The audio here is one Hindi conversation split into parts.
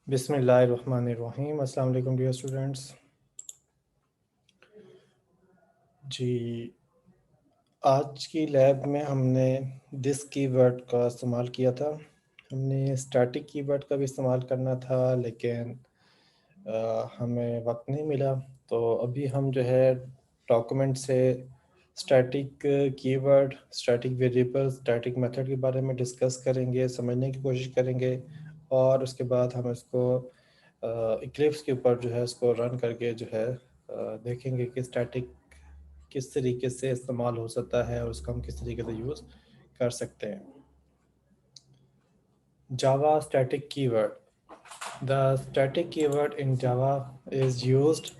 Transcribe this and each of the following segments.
बिस्मिल्लाहिर्रहमानिर्रहीम। अस्सलाम वालेकुम डियर स्टूडेंट्स। जी, आज की लैब में हमने दिस कीवर्ड का इस्तेमाल किया था। हमने स्टैटिक कीवर्ड का भी इस्तेमाल करना था, लेकिन हमें वक्त नहीं मिला। तो अभी हम जो है डॉक्यूमेंट से static keyword, static variable, static method के बारे में डिस्कस करेंगे, समझने की कोशिश करेंगे, और उसके बाद हम इसको इक्लिप्स के ऊपर जो है इसको रन करके जो है देखेंगे कि स्टैटिक किस तरीके से इस्तेमाल हो सकता है और उसका हम किस तरीके से यूज़ कर सकते हैं। Java static keyword. The static keyword in Java is used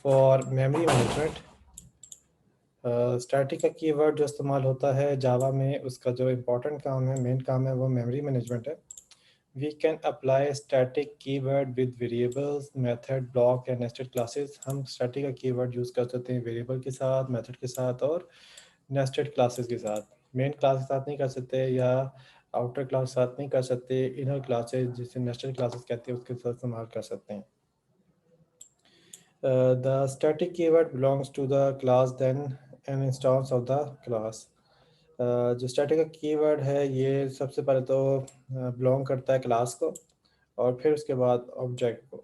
for memory management. Static का कीवर्ड जो इस्तेमाल होता है जावा में, उसका जो इम्पोर्टेंट काम है, मेन काम है, वो मेमोरी मैनेजमेंट है। We can apply static keyword with variables, method, block and nested classes. हम स्टैटिक का कीवर्ड यूज़ कर सकते हैं वेरिएबल के साथ, मेथड के साथ और नेस्टेड क्लासेस के साथ। मेन क्लास के साथ नहीं कर सकते, या आउटर क्लास के साथ नहीं कर सकते। इनर क्लासेस जिसे नेस्टेड क्लासेस कहते हैं उसके साथ इस्तेमाल कर सकते हैं। The static keyword belongs to the class then an instance of the class. जो स्टैटिक का कीवर्ड है ये सबसे पहले तो बिलोंग करता है क्लास को, और फिर उसके बाद ऑब्जेक्ट को।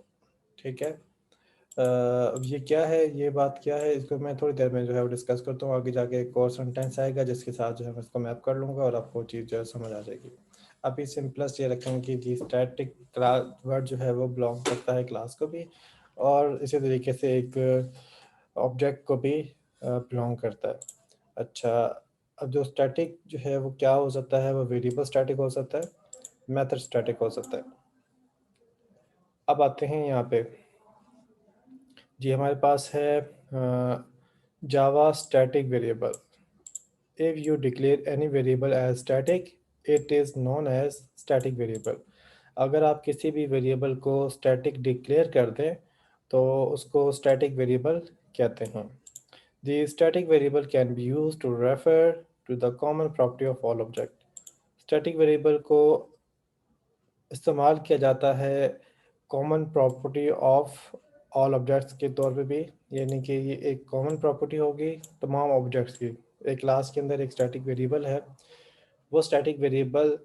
ठीक है। अब ये क्या है, ये बात क्या है, इसको मैं थोड़ी देर में जो है वो डिस्कस करता हूँ। आगे जाके एक और सेंटेंस आएगा जिसके साथ जो है मैं इसको मैप कर लूँगा और आपको चीज़ जो है समझ आ जाएगी। अभी सिंपलेस्ट ये रखेंगे कि जी स्टैटिक क्लास वर्ड जो है वो बिलोंग करता है क्लास को भी, और इसी तरीके से एक ऑब्जेक्ट को भी बिलोंग करता है। अच्छा, अब जो स्टैटिक जो है वो क्या हो सकता है, वो वेरिएबल स्टैटिक हो सकता है, मेथड स्टैटिक हो सकता है। अब आते हैं यहाँ पे। जी, हमारे पास है Java static variable. If you declare any variable as static, it is known as static variable. अगर आप किसी भी वेरिएबल को स्टैटिक डिक्लेयर कर दें तो उसको स्टैटिक वेरिएबल कहते हैं। The static variable can be use to refer to the common property of all object. Static variable को इस्तेमाल किया जाता है common property of all objects के तौर पे भी, यानी कि ये एक कॉमन प्रॉपर्टी होगी तमाम ऑब्जेक्ट्स की। एक क्लास के अंदर एक स्टैटिक वेरिएबल है, वो स्टैटिक वेरिएबल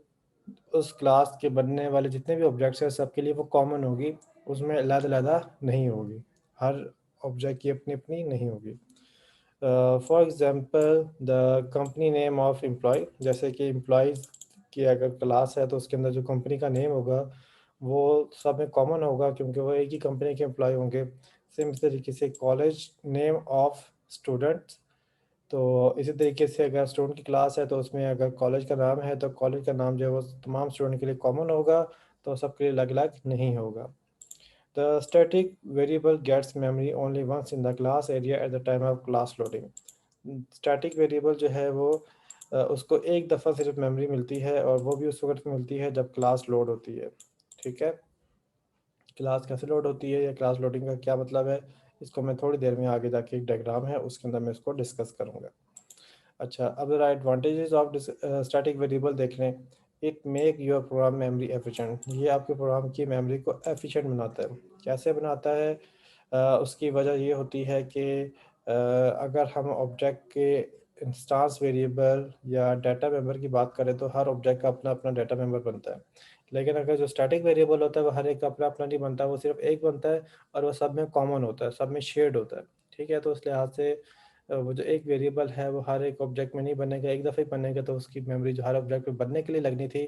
उस क्लास के बनने वाले जितने भी ऑब्जेक्ट्स हैं सबके लिए वो कॉमन होगी, उसमें अलग-अलग नहीं होगी, हर ऑब्जेक्ट की अपनी अपनी नहीं होगी। For example the company name of employee, जैसे कि एम्प्लॉयज़ की अगर क्लास है तो उसके अंदर जो कंपनी का नेम होगा वो सब में कॉमन होगा, क्योंकि वो एक ही कंपनी के एम्प्लॉय होंगे। सेम इस तरीके से कॉलेज नेम ऑफ स्टूडेंट्स, तो इसी तरीके से अगर स्टूडेंट की क्लास है तो उसमें अगर कॉलेज का नाम है तो कॉलेज का नाम जो है वो तमाम स्टूडेंट के लिए कॉमन होगा, तो सबके लिए अलग अलग नहीं होगा। The static variable gets memory only once in the class area at the time of class loading. Static variable जो है वो उसको एक दफ़ा सिर्फ मेमोरी मिलती है, और वो भी उस वक्त मिलती है जब क्लास लोड होती है। ठीक है। क्लास कैसे लोड होती है या क्लास लोडिंग का क्या मतलब है, इसको मैं थोड़ी देर में आगे जाके एक डायग्राम है उसके अंदर मैं इसको डिस्कस करूँगा। अच्छा, अब ज़रा एडवांटेजेस ऑफ स्टैटिक वेरिएबल देख लें। It make your program memory efficient. ये आपके प्रोग्राम की मेमोरी को एफिशिएंट बनाता है। कैसे बनाता है? उसकी वजह ये होती है कि अगर हम ऑब्जेक्ट के इंस्टांस वेरिएबल या डाटा मेंबर की बात करें तो हर ऑब्जेक्ट का अपना अपना डाटा मेंबर बनता है। लेकिन अगर जो स्टैटिक वेरिएबल होता है वो हर एक का अपना अपना नहीं बनता, वो सिर्फ एक बनता है, और वो सब में कॉमन होता है, सब में शेयर्ड होता है। ठीक है, तो उस लिहाज से वो जो एक वेरिएबल है वो हर एक ऑब्जेक्ट में नहीं बनेगा, एक दफ़े ही बनेगा, तो उसकी मेमोरी जो हर ऑब्जेक्ट में बनने के लिए लगनी थी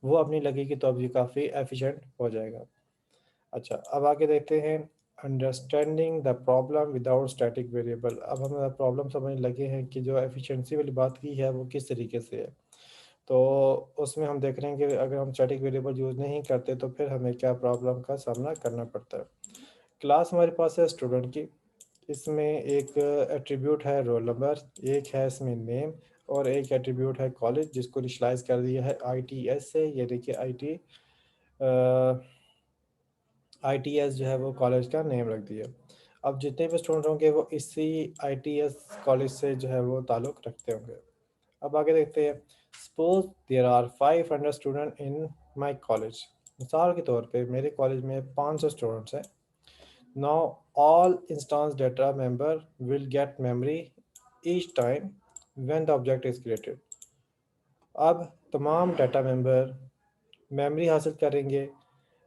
वो अब नहीं लगेगी, तो अब ये काफ़ी एफिशिएंट हो जाएगा। अच्छा, अब आगे देखते हैं understanding the problem without static variable. अब हम प्रॉब्लम समझने लगे हैं कि जो एफिशिएंसी वाली बात की है वो किस तरीके से है। तो उसमें हम देख रहे हैं कि अगर हम स्टैटिक वेरिएबल यूज़ नहीं करते तो फिर हमें क्या प्रॉब्लम का सामना करना पड़ता है। क्लास हमारे पास है स्टूडेंट की, इसमें एक एट्रीब्यूट है रोल नंबर, एक है इसमें नेम, और एक एट्रीब्यूट है कॉलेज जिसको इनिशियलाइज़ कर दिया है आईटीएस से। ये देखिए आईटीएस जो है वो कॉलेज का नेम रख दिया। अब जितने भी स्टूडेंट होंगे वो इसी आईटीएस कॉलेज से जो है वो ताल्लुक़ रखते होंगे। अब आगे देखते हैं। Suppose there are 500 student in my college. मिसाल के तौर पे मेरे कॉलेज में 500 स्टूडेंट्स हैं। Now all instance data member will get memory each time when the object is created. अब तमाम डाटा मेंबर मेमोरी हासिल करेंगे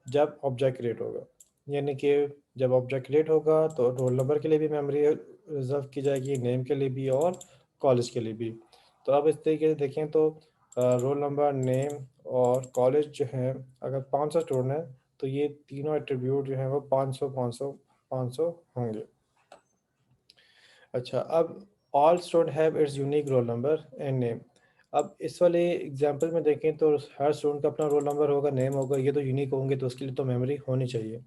जब ऑब्जेक्ट क्रिएट होगा। यानी कि जब ऑब्जेक्ट क्रिएट होगा तो रोल नंबर के लिए भी मेमोरी रिजर्व की जाएगी, नेम के लिए भी और कॉलेज के लिए भी। तो अब इस तरीके से देखें तो रोल नंबर, नेम और कॉलेज जो है, अगर 500 स्टूडेंट हैं तो ये तीनों एट्रीब्यूट जो हैं वो 500 500 500 होंगे। अच्छा, अब all student have it's unique roll number and name. अब इस वाले एग्जांपल में देखें तो हर स्टूडेंट का अपना रोल नंबर होगा, नेम होगा, ये तो यूनिक होंगे, तो उसके लिए तो मेमोरी होनी चाहिए।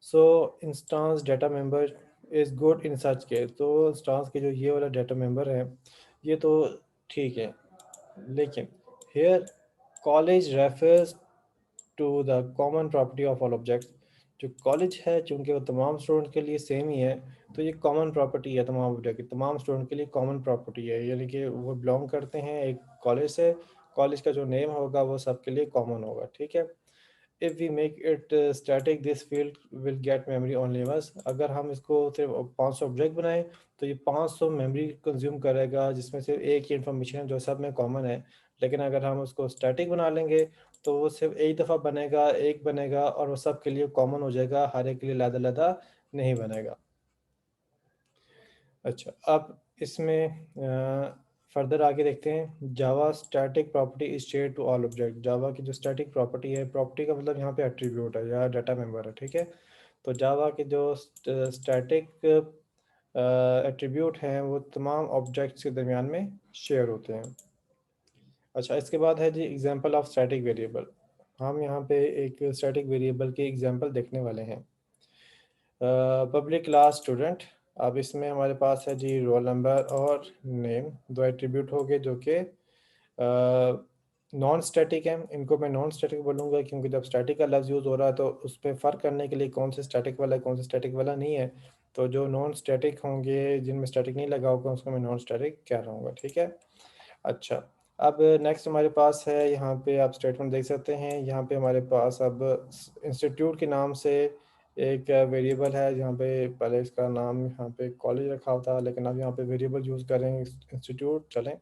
So instance data member is good in such case. तो इंस्टांस के जो ये वाला डाटा मेंबर है ये तो ठीक है, लेकिन here college refers to the common property of all objects. जो कॉलेज है चूंकि वो तमाम स्टूडेंट के लिए सेम ही है, तो ये कॉमन प्रॉपर्टी है तमाम ऑब्जेक्ट की, तमाम स्टूडेंट के लिए कॉमन प्रॉपर्टी है, यानी कि वो बिलोंग करते हैं एक कॉलेज से। कॉलेज का जो नेम होगा वो सबके लिए कॉमन होगा, ठीक है। If we make it static this field will get memory only once. अगर हम इसको सिर्फ 500 ऑब्जेक्ट बनाएं तो ये 500 मेमोरी कंज्यूम करेगा, जिसमें से एक ही इंफॉर्मेशन है जो सब में कॉमन है। लेकिन अगर हम उसको स्टैटिक बना लेंगे तो वो सिर्फ एक दफ़ा बनेगा, एक बनेगा और वो सब के लिए कॉमन हो जाएगा, हर एक के लिए अलग-अलग नहीं बनेगा। अच्छा, अब इसमें फर्दर आगे देखते हैं। Java static property is shared to all object. Java की जो स्टैटिक प्रॉपर्टी है, प्रॉपर्टी का मतलब यहाँ पे एट्रीब्यूट है या डाटा मेंबर है, ठीक है। तो जावा के जो स्टैटिक एट्रीब्यूट हैं वो तमाम ऑब्जेक्ट्स के दरमियान में शेयर होते हैं। अच्छा, इसके बाद है जी एग्जांपल ऑफ स्टैटिक वेरिएबल। हम यहाँ पे एक स्टैटिक वेरिएबल के एग्जांपल देखने वाले हैं। Public class student. अब इसमें हमारे पास है जी रोल नंबर और नेम, दो एट्रीब्यूट हो गए जो कि नॉन स्टैटिक हैं। इनको मैं नॉन स्टैटिक बोलूँगा क्योंकि जब स्टैटिक का लफ्ज़ यूज़ हो रहा है तो उस पर फ़र्क करने के लिए कौन से स्टैटिक वाला है कौन से स्टैटिक वाला नहीं है। तो जो नॉन स्टैटिक होंगे जिनमें स्टैटिक नहीं लगा होगा उसको मैं नॉन स्टैटिक कह रहा हूँ, ठीक है। अच्छा, अब नेक्स्ट हमारे पास है, यहाँ पे आप स्टेटमेंट देख सकते हैं। यहाँ पे हमारे पास अब इंस्टीट्यूट के नाम से एक वेरिएबल है, जहाँ पे पहले इसका नाम यहाँ पे कॉलेज रखा हुआ था, लेकिन अब यहाँ पे वेरिएबल यूज़ करेंगे इंस्टीट्यूट, चलें।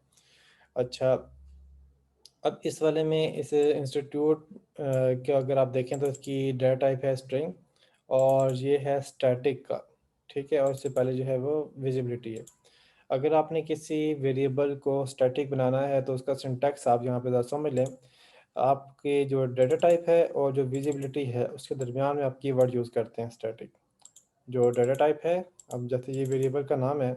अच्छा, अब इस वाले में इस इंस्टीट्यूट के अगर आप देखें तो इसकी डेटा टाइप है स्ट्रिंग और ये है स्टैटिक का, ठीक है। और इससे पहले जो है वो विजिबिलिटी है। अगर आपने किसी वेरिएबल को स्टैटिक बनाना है तो उसका सिंटैक्स आप यहाँ पे ज़रा समझ लें। आपके जो डेटा टाइप है और जो विजिबिलिटी है उसके दरमियान में आप कीवर्ड यूज़ करते हैं स्टैटिक। जो डेटा टाइप है, अब जैसे ये वेरिएबल का नाम है,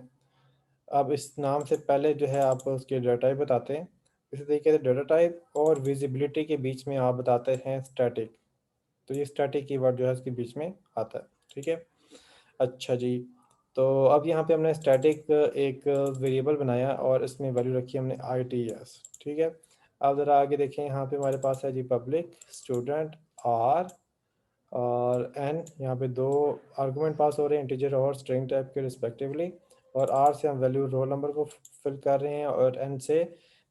अब इस नाम से पहले जो है आप उसके डेटा टाइप बताते हैं। इसी तरीके से डेटा टाइप और विजिबिलिटी के बीच में आप बताते हैं स्टैटिक। तो ये स्टैटिक कीवर्ड जो है इसके बीच में आता है, ठीक है। अच्छा जी, तो अब यहाँ पे हमने स्टैटिक एक वेरिएबल बनाया और इसमें वैल्यू रखी हमने ITS, ठीक है। अब ज़रा आगे देखें, यहाँ पे हमारे पास है जी पब्लिक स्टूडेंट आर और एन। यहाँ पे दो आर्गुमेंट पास हो रहे हैं, इंटीजर और स्ट्रिंग टाइप के रिस्पेक्टिवली। और आर से हम वैल्यू रोल नंबर को फिल कर रहे हैं और एन से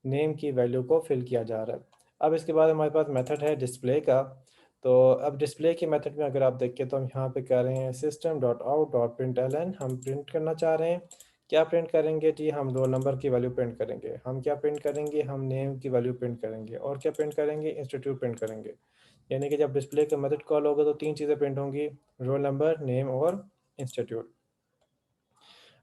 नेम की वैल्यू को फिल किया जा रहा है। अब इसके बाद हमारे पास मेथड है डिस्प्ले का। तो अब डिस्प्ले के मेथड में अगर आप देखें तो हम यहाँ पे कह रहे हैं system dot out dot print l n. हम प्रिंट करना चाह रहे हैं, क्या प्रिंट करेंगे जी, हम रोल नंबर की वैल्यू प्रिंट करेंगे। हम क्या प्रिंट करेंगे, हम नेम की वैल्यू प्रिंट करेंगे। और क्या प्रिंट करेंगे, इंस्टीट्यूट प्रिंट करेंगे। यानी कि जब डिस्प्ले का मेथड कॉल होगा तो तीन चीज़ें प्रिंट होंगी, रोल नंबर, नेम और इंस्टीट्यूट।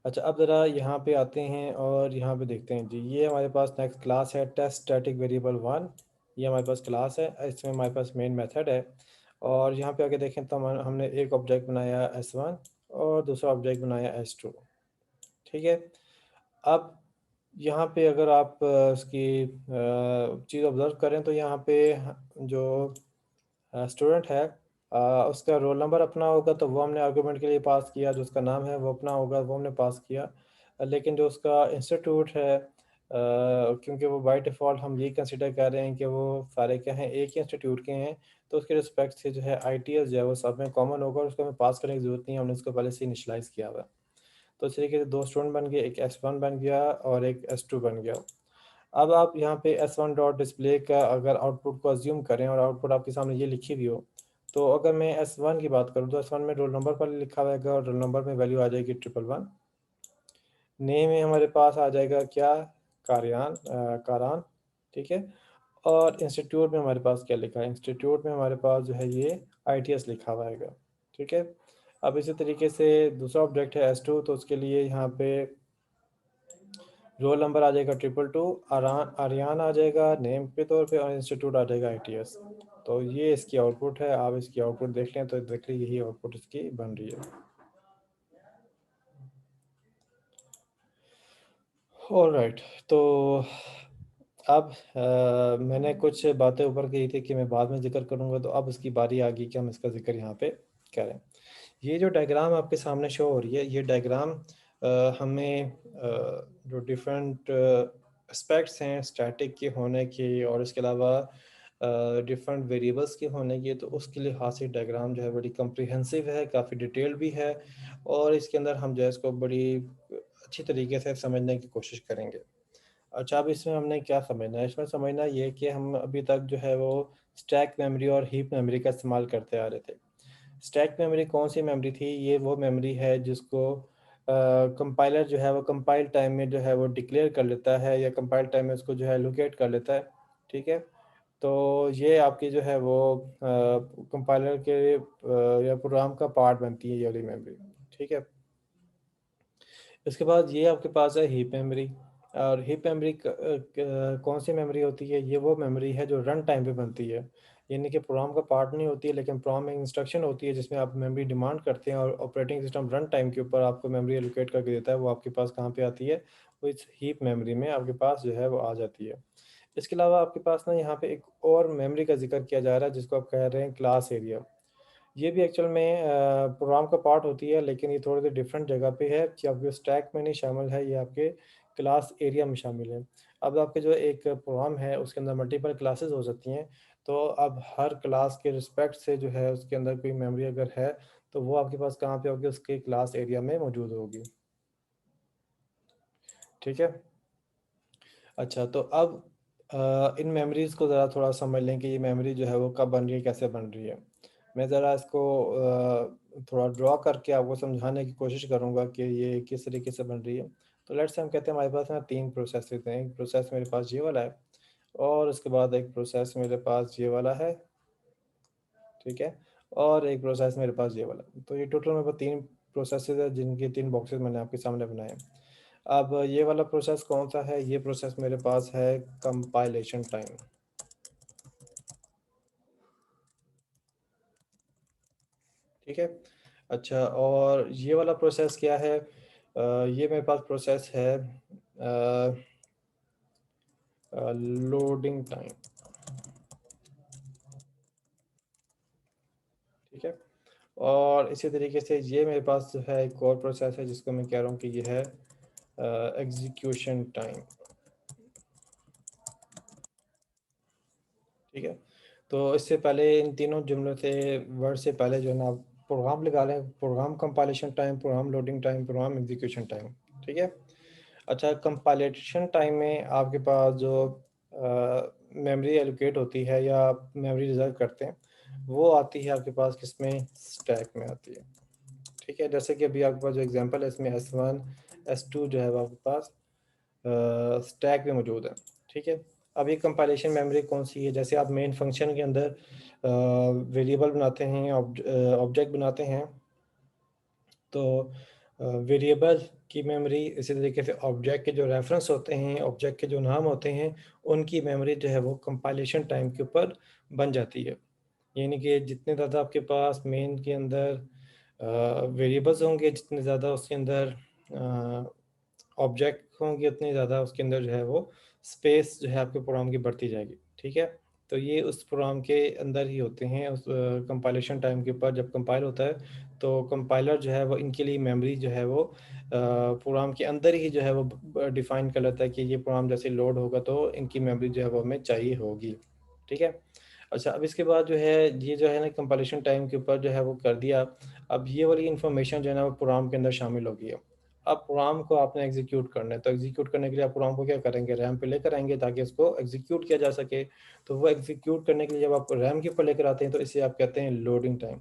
अच्छा, अब ज़रा यहाँ पे आते हैं और यहाँ पे देखते हैं जी, ये हमारे पास नेक्स्ट क्लास है टेस्ट स्टैटिक वेरिएबल वन। ये हमारे पास क्लास है, इसमें हमारे पास मेन मेथड है। और यहाँ पे आगे देखें तो हमने एक ऑब्जेक्ट बनाया S1 और दूसरा ऑब्जेक्ट बनाया S2, ठीक है। अब यहाँ पे अगर आप इसकी चीज़ ऑब्ज़र्व करें तो यहाँ पे जो स्टूडेंट है उसका रोल नंबर अपना होगा तो वो हमने आर्गुमेंट के लिए पास किया, जो उसका नाम है वो अपना होगा वो हमने पास किया। लेकिन जो उसका इंस्टीट्यूट है, क्योंकि वो बाय डिफ़ॉल्ट हम ये कंसिडर कर रहे हैं कि वो सारे क्या हैं, एक ही इंस्टीट्यूट के हैं, तो उसके रिस्पेक्ट से जो है ITS जो है वो सब में कॉमन होगा और उसको हमें पास करने की ज़रूरत नहीं है, हमने उसको पहले से इनिशलाइज़ किया हुआ है। तो इस तरीके से दो स्टूडेंट बन गए, एक S1 बन गया और एक S2 बन गया। अब आप यहाँ पे S1 डॉट डिस्प्ले का अगर आउटपुट को अज्यूम करें और आउटपुट आपके सामने ये लिखी हुई हो, तो अगर मैं S1 की बात करूँ तो S1 में रोल नंबर पर लिखा रहेगा और रोल नंबर में वैल्यू आ जाएगी 111। नेम में हमारे पास आ जाएगा क्या, कारान, ठीक है। और इंस्टीट्यूट में हमारे पास क्या लिखा है, इंस्टीट्यूट में हमारे पास जो है ये ITS लिखा हुआ है, ठीक है। अब इसी तरीके से दूसरा ऑब्जेक्ट है S2, तो उसके लिए यहाँ पे रोल नंबर आ जाएगा 222, आर्यान आ जाएगा नेम के तौर पे और इंस्टीट्यूट आ जाएगा ITS। तो ये इसकी आउटपुट है, आप इसकी आउटपुट देख लें तो देखिए यही आउटपुट इसकी बन रही है। ऑलराइट, तो अब मैंने कुछ बातें ऊपर कही थी कि मैं बाद में जिक्र करूँगा, तो अब इसकी बारी आ गई कि हम इसका जिक्र यहाँ पे करें। ये जो डायग्राम आपके सामने शो हो रही है, ये डायग्राम हमें जो डिफरेंट एस्पेक्ट्स हैं स्टैटिक के होने के और इसके अलावा डिफरेंट वेरिएबल्स के होने के, तो उसके लिहाज से डायग्राम जो है बड़ी कम्प्रिहेंसिव है, काफ़ी डिटेल्ड भी है, और इसके अंदर हम जो है इसको बड़ी अच्छी तरीके से समझने की कोशिश करेंगे। अच्छा, अब इसमें हमने क्या समझना है? इसमें समझना ये है कि हम अभी तक जो है वो स्टैक मेमोरी और हीप मेमोरी का इस्तेमाल करते आ रहे थे। स्टैक मेमोरी कौन सी मेमोरी थी? ये वो मेमोरी है जिसको कंपाइलर जो है वो कंपाइल टाइम में जो है वो डिक्लेयर कर लेता है या कंपाइल टाइम में उसको जो है लोकेट कर लेता है, ठीक है। तो ये आपकी जो है वो कंपाइलर के या प्रोग्राम का पार्ट बनती है ये वाली मेमोरी, ठीक है। इसके बाद ये आपके पास है हीप मेमोरी, और हीप मेमोरी कौन सी मेमोरी होती है? ये वो मेमोरी है जो रन टाइम पे बनती है, यानी कि प्रोग्राम का पार्ट नहीं होती है, लेकिन प्रोग्राम में इंस्ट्रक्शन होती है जिसमें आप मेमोरी डिमांड करते हैं और ऑपरेटिंग सिस्टम रन टाइम के ऊपर आपको मेमोरी एलोकेट करके देता है। वो आपके पास कहाँ पे आती है? वो इस हीप मेमोरी में आपके पास जो है वो आ जाती है। इसके अलावा आपके पास ना यहाँ पे एक और मेमोरी का जिक्र किया जा रहा है जिसको आप कह रहे हैं क्लास एरिया। ये भी एक्चुअल में प्रोग्राम का पार्ट होती है, लेकिन ये थोड़े से डिफरेंट जगह पे है कि आपके स्टैक में नहीं शामिल है, ये आपके क्लास एरिया में शामिल है। अब आपके जो एक प्रोग्राम है उसके अंदर मल्टीपल क्लासेस हो सकती हैं, तो अब हर क्लास के रिस्पेक्ट से जो है उसके अंदर कोई मेमोरी अगर है, तो वो आपके पास कहाँ पे होगी? उसके क्लास एरिया में मौजूद होगी, ठीक है। अच्छा, तो अब इन मेमोरीज़ को ज़रा थोड़ा समझ लें कि ये मेमोरी जो है वो कब बन रही है, कैसे बन रही है। मैं ज़रा इसको थोड़ा ड्रॉ करके आपको समझाने की कोशिश करूँगा कि ये किस तरीके से बन रही है। तो लेट्स से हम कहते हैं हमारे पास ना 3 प्रोसेस होते हैं। एक प्रोसेस मेरे पास ये वाला है और उसके बाद एक प्रोसेस मेरे पास ये वाला है, ठीक है? और एक प्रोसेस मेरे पास ये वाला है। तो ये टोटल मेरे पास 3 प्रोसेसेज़ हैं जिनके 3 बॉक्सेस मैंने आपके सामने बनाए हैं। अब ये वाला प्रोसेस कौन-सा है? ये प्रोसेस मेरे पास है कंपाइलेशन टाइम, ठीक है? अच्छा, और ये वाला प्रोसेस क्या है? ये मेरे पास प्रोसेस है लोडिंग टाइम, ठीक है? और इसी तरीके से ये मेरे पास जो है एक और प्रोसेस है जिसको मैं कह रहा हूँ कि ये है एग्ज़ीक्यूशन टाइम, ठीक है? तो इससे पहले इन तीनों जुमलों से वर्ड से पहले जो है ना आप प्रोग्राम लगा लें, program compilation time, program loading time, program execution time, ठीक है। अच्छा, कंपाइलेशन टाइम में आपके पास जो मेमोरी एलोकेट होती है या मेमोरी रिजर्व करते हैं, वो आती है आपके पास किसमें? स्टैक में आती है, ठीक है। जैसे कि अभी आपके पास जो एग्जांपल है इसमें S1 S2 जो है वो आपके पास स्टैक में मौजूद है, ठीक है। अब ये कंपाइलेशन मेमोरी कौन सी है? जैसे आप मेन फंक्शन के अंदर वेरिएबल बनाते हैं, ऑब्जेक्ट बनाते हैं, तो वेरिएबल की मेमोरी, इसी तरीके से ऑब्जेक्ट के जो रेफरेंस होते हैं, ऑब्जेक्ट के जो नाम होते हैं, उनकी मेमोरी जो है वो कंपाइलेशन टाइम के ऊपर बन जाती है। यानी कि जितने ज़्यादा आपके पास मेन के अंदर वेरिएबल्स होंगे, जितने ज़्यादा उसके अंदर ऑब्जेक्ट होंगे, उतनी ज़्यादा उसके अंदर जो है वो स्पेस जो है आपके प्रोग्राम की बढ़ती जाएगी, ठीक है। तो ये उस प्रोग्राम के अंदर ही होते हैं, उस कंपाइलेशन टाइम के ऊपर जब कंपाइल होता है, तो कंपाइलर जो है वो इनके लिए मेमोरी जो है वो प्रोग्राम के अंदर ही जो है वो डिफ़ाइन कर लेता है कि ये प्रोग्राम जैसे लोड होगा तो इनकी मेमोरी जो है वो हमें चाहिए होगी, ठीक है। अच्छा, अब इसके बाद जो है ये जो है ना कंपाइलेशन टाइम के ऊपर जो है वो कर दिया। अब ये वाली इन्फॉर्मेशन जो है ना वो प्रोग्राम के अंदर शामिल होगी है। अब प्रोग्राम को आपने एग्जीक्यूट करना है, तो एग्जीक्यूट करने के लिए आप प्रोग्राम को क्या करेंगे, रैम पे लेकर आएंगे ताकि उसको एग्जीक्यूट किया जा सके। तो वो एग्जीक्यूट करने के लिए जब आप रैम के ऊपर लेकर आते हैं तो इसे आप कहते हैं लोडिंग टाइम।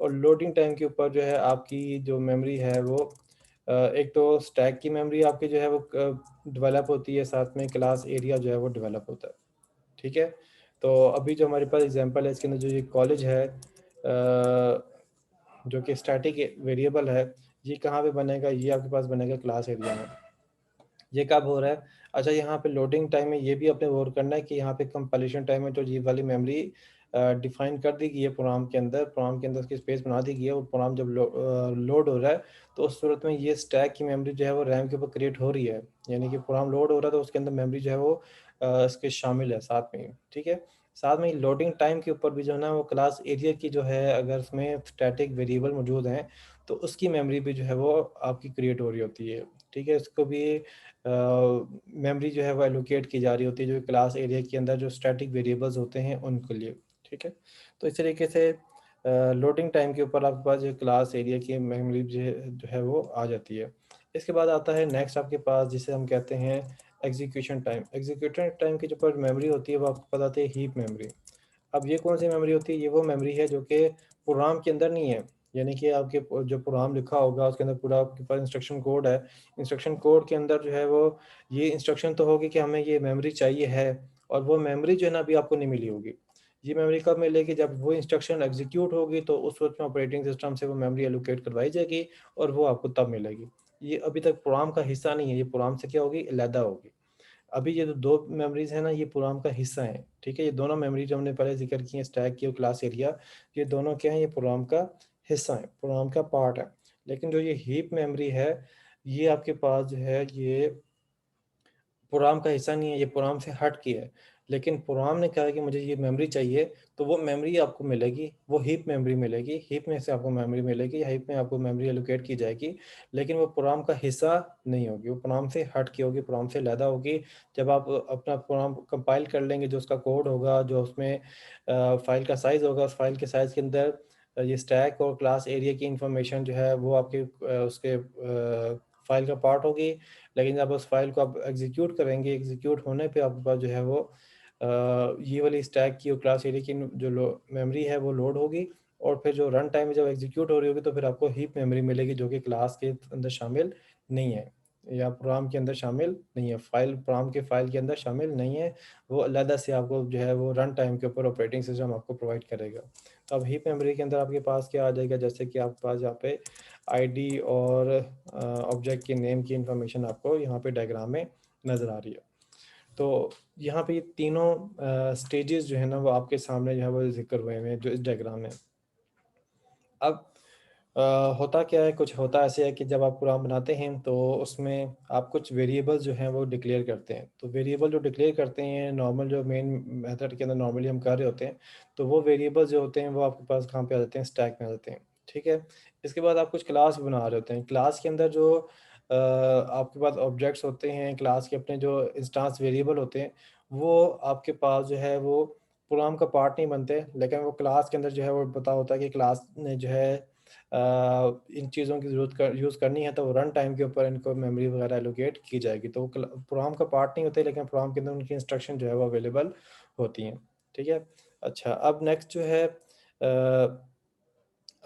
और लोडिंग टाइम के ऊपर जो है आपकी जो मेमोरी है वो एक तो स्टैक की मेमोरी आपकी जो है वो डेवलप होती है, साथ में क्लास एरिया जो है वो डेवलप होता है। ठीक है, तो अभी जो हमारे पास एग्जांपल है इसके अंदर जो ये कॉलेज है जो कि स्टैटिक वेरिएबल है, ये कहाँ पे बनेगा, ये आपके पास बनेगा क्लास एरिया में। ये कब हो रहा है, अच्छा यहाँ पे लोडिंग टाइम में ये भी अपने गौर करना है कि यहाँ पे कंपाइलेशन टाइम में जो ये वाली मेमोरी डिफाइन कर दी गई है प्रोग्राम के अंदर उसकी स्पेस बना दी गई है, और प्रोग्राम जब लोड हो रहा है तो उस सूरत में ये स्टैक की मेमोरी जो है वो रैम के ऊपर क्रिएट हो रही है, यानी कि प्रोग्राम लोड हो रहा है तो उसके अंदर मेमोरी जो है वो इसके शामिल है साथ में ही। ठीक है, साथ में लोडिंग टाइम के ऊपर भी जो है ना वो क्लास एरिया की जो है, अगर उसमें स्टैटिक वेरिएबल मौजूद हैं तो उसकी मेमोरी भी जो है वो आपकी क्रिएट हो रही होती है। ठीक है, इसको भी मेमोरी जो है वो एलोकेट की जा रही होती है जो क्लास एरिया के अंदर जो स्टैटिक वेरिएबल्स होते हैं उनके लिए। ठीक है, तो इस तरीके से लोडिंग टाइम के ऊपर आपके पास जो क्लास एरिया की मेमोरी जो है वो आ जाती है। इसके बाद आता है नेक्स्ट आपके पास जिसे हम कहते हैं एग्जीक्यूशन टाइम। एग्जीक्यूशन टाइम की जो पर मेमोरी होती है वो आपको बताते हैं हीप मेमोरी। अब ये कौन सी मेमोरी होती है, ये वो मेमोरी है जो कि प्रोग्राम के अंदर नहीं है, यानी कि आपके जो प्रोग्राम लिखा होगा उसके अंदर पूरा आपके पास इंस्ट्रक्शन कोड है, इंस्ट्रक्शन कोड के अंदर जो है वो ये इंस्ट्रक्शन तो होगी कि हमें ये मेमोरी चाहिए है, और वो मेमोरी जो है ना अभी आपको नहीं मिली होगी। ये मेमोरी कब मिलेगी, जब वो इंस्ट्रक्शन एग्जीक्यूट होगी तो उस वक्त में ऑपरेटिंग सिस्टम से वो मेमोरी एलोकेट करवाई जाएगी और वो आपको तब मिलेगी। ये अभी तक प्रोग्राम का हिस्सा नहीं है, ये प्रोग्राम से क्या होगी, अलहदा होगी। अभी ये जो दो मेमोरीज है ना ये प्रोग्राम का हिस्सा है। ठीक है, ये दोनों मेमोरी जो हमने पहले जिक्र की है, स्टैक की और क्लास एरिया, ये दोनों क्या है, ये प्रोग्राम का हिस्सा है, प्रोग्राम का पार्ट है। लेकिन जो ये हीप मेमोरी है ये आपके पास जो है ये प्रोग्राम का हिस्सा नहीं है, ये प्रोग्राम से हट के है। लेकिन प्रोग्राम ने कहा कि मुझे ये मेमोरी चाहिए, तो वो मेमोरी आपको मिलेगी, वो हीप मेमोरी मिलेगी, हीप में से आपको मेमोरी मिलेगी, हीप में आपको मेमोरी एलोकेट की जाएगी। लेकिन वो प्रोग्राम का हिस्सा नहीं होगी, वो प्रोग्राम से हट के होगी, प्रोग्राम से अलहदा होगी। जब आप अपना प्रोग्राम कंपाइल कर लेंगे, जो उसका कोड होगा, जो उसमें फाइल का साइज़ होगा, उस फाइल के साइज़ के अंदर ये स्टैक और क्लास एरिया की इंफॉर्मेशन जो है वो आपके उसके फाइल का पार्ट होगी। लेकिन जब उस फाइल को आप एग्जीक्यूट करेंगे, एग्जीक्यूट होने पे आपके पास जो है वो ये वाली स्टैक की और क्लास एरिया की जो मेमोरी है वो लोड होगी, और फिर जो रन टाइम में जब एग्जीक्यूट हो रही होगी तो फिर आपको हीप मेमोरी मिलेगी जो कि क्लास के अंदर शामिल नहीं है, या प्रोग्राम के अंदर शामिल नहीं है, फाइल प्रोग्राम के फाइल के अंदर शामिल नहीं है। वो अलहदा से आपको जो है वो रन टाइम के ऊपर ऑपरेटिंग सिस्टम आपको प्रोवाइड करेगा। तो अब हीप मेमोरी के अंदर आपके पास क्या आ जाएगा, जैसे कि आपके पास यहाँ पे आईडी और ऑब्जेक्ट के नेम की इंफॉर्मेशन आपको यहाँ पे डायग्राम में नज़र आ रही है। तो यहाँ पे ये तीनों स्टेजेस जो है ना वो आपके सामने जो है वो जिक्र हुए हैं जो इस डायग्राम में। अब अ, होता क्या है, कुछ होता ऐसे है कि जब आप प्रोग्राम बनाते हैं तो उसमें आप कुछ वेरिएबल्स जो हैं वो डिक्लेयर करते हैं। तो वेरिएबल जो डिक्लेयर करते हैं नॉर्मल जो मेन मेथड के अंदर नॉर्मली हम कर रहे होते हैं, तो वो वेरिएबल्स जो होते हैं वो आपके पास कहाँ पे आ जाते हैं, स्टैक में आ जाते हैं। ठीक है, इसके बाद आप कुछ क्लास बना रहे होते हैं, क्लास के अंदर जो आपके पास ऑब्जेक्ट्स होते हैं, क्लास के अपने जो इंस्टांस वेरिएबल होते हैं, वो आपके पास जो है वो प्रोग्राम का पार्ट नहीं बनते, लेकिन वो क्लास के अंदर जो है वो पता होता है कि क्लास ने जो है इन चीज़ों की ज़रूरत कर यूज़ करनी है तो वो रन टाइम के ऊपर इनको मेमोरी वगैरह एलोकेट की जाएगी। तो वो प्रोग्राम का पार्ट नहीं होते, लेकिन प्रोग्राम के अंदर उनकी इंस्ट्रक्शन जो है वो अवेलेबल होती हैं। ठीक है, अच्छा अब नेक्स्ट जो है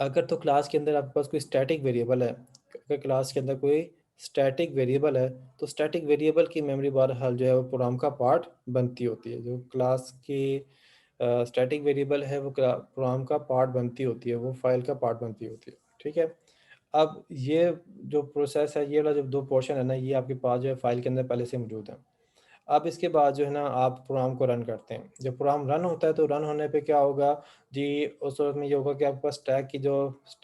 अगर तो क्लास के अंदर आपके पास कोई स्टैटिक वेरिएबल है, अगर क्लास के अंदर कोई स्टैटिक वेरिएबल है तो स्टैटिक वेरिएबल की मेमोरी बहरहाल जो है वो प्रोग्राम का पार्ट बनती होती है। जो क्लास की स्टैटिक वेरिएबल है वो प्रोग्राम का पार्ट बनती होती है, वो फाइल का पार्ट बनती होती है। ठीक है, अब ये जो प्रोसेस है, ये वाला जो दो पोर्शन है ना, ये आपके पास जो है फाइल के अंदर पहले से मौजूद है। अब इसके बाद जो है ना आप प्रोग्राम को रन करते हैं, जब प्रोग्राम रन होता है तो रन होने पे क्या होगा जी, उस वक्त में ये होगा कि आपके पास स्टैक की जो